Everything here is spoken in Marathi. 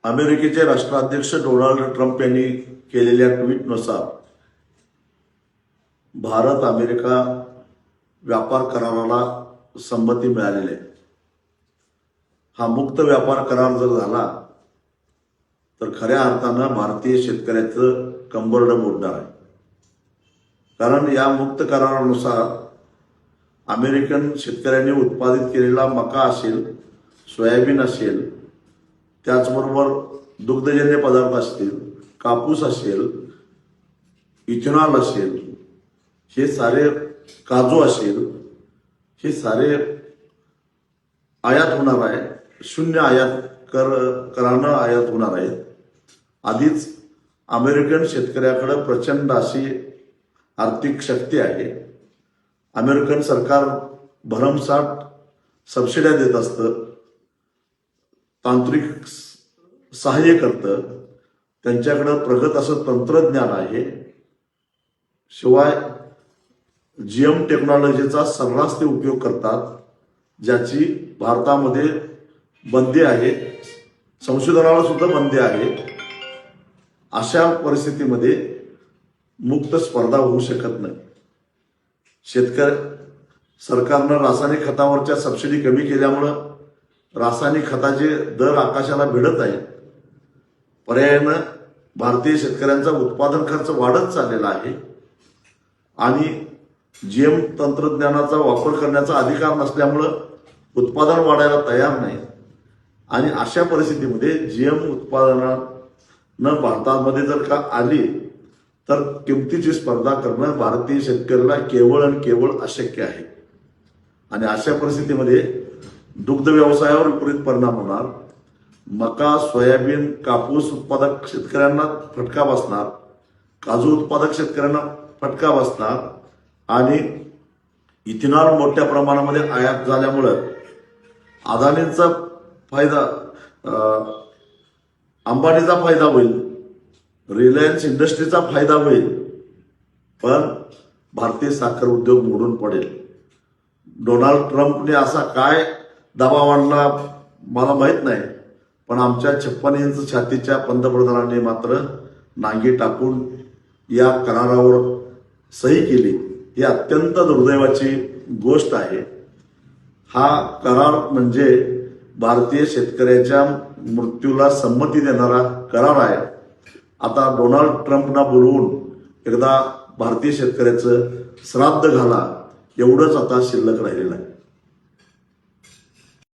अमेरिकेचे राष्ट्राध्यक्ष डोनाल्ड ट्रम्प यांनी केलेल्या ट्विटनुसार भारत अमेरिका व्यापार कराराला संमती मिळालेली आहे. हा मुक्त व्यापार करार जर झाला तर खऱ्या अर्थानं भारतीय शेतकऱ्याचं कंबरडं मोडणार आहे. कारण या मुक्त करारानुसार अमेरिकन शेतकऱ्यांनी उत्पादित केलेला मका असेल, सोयाबीन असेल, त्याचबरोबर दुग्धजन्य पदार्थ असतील, कापूस असेल, इथेनॉल असेल, हे सारे काजू असेल, हे सारे आयात होणार आहे. शून्य आयात करानं आयात होणार आहे. आधीच अमेरिकन शेतकऱ्याकडे प्रचंड अशी आर्थिक शक्ती आहे. अमेरिकन सरकार भरमसाठ सबसिड्या देत असतं, तांत्रिक सहाय्य करतं, त्यांच्याकडे प्रगत असं तंत्रज्ञान आहे. शिवाय जीएम टेक्नॉलॉजीचा सर्रास ते उपयोग करतात, ज्याची भारतामध्ये बंदी आहे, संशोधनाला सुद्धा बंदी आहे. अशा परिस्थितीमध्ये मुक्त स्पर्धा होऊ शकत नाही. सरकारनं रासायनिक खतावरच्या सबसिडी कमी केल्यामुळं रासायनिक खताचे दर आकाशाला भिडत आहेत. पर्यायानं भारतीय शेतकऱ्यांचा उत्पादन खर्च वाढत चाललेला आहे आणि जीएम तंत्रज्ञानाचा वापर करण्याचा अधिकार नसल्यामुळं उत्पादन वाढायला तयार नाही. आणि अशा परिस्थितीमध्ये जीएम उत्पादनानं भारतामध्ये जर का आली तर किमतीची स्पर्धा करणं भारतीय शेतकऱ्याला केवळ आणि केवळ अशक्य आहे. आणि अशा परिस्थितीमध्ये दुग्ध व्यवसायावर विपरीत परिणाम होणार. मका, सोयाबीन, कापूस उत्पादक शेतकऱ्यांना फटका बसणार, काजू उत्पादक शेतकऱ्यांना फटका बसणार आणि इथेनॉल मोठ्या प्रमाणामध्ये आयात झाल्यामुळं अदानींचा फायदा, अंबानीचा फायदा होईल, रिलायन्स इंडस्ट्रीचा फायदा होईल, पण भारतीय साखर उद्योग मोडून पडेल. डोनाल्ड ट्रम्पने असा काय दबाव आणला मला माहित नाही, पण आमच्या 56 इंच छातीच्या पंतप्रधानांनी मात्र नांगी टाकून या करारावर सही केली. ही अत्यंत दुर्दैवाची गोष्ट आहे. हा करार म्हणजे भारतीय शेतकऱ्याच्या मृत्यूला संमती देणारा करार आहे. आता डोनाल्ड ट्रम्पना बोलवून एकदा भारतीय शेतकऱ्याचं श्राद्ध घाला, एवढंच आता शिल्लक राहिलेलं आहे.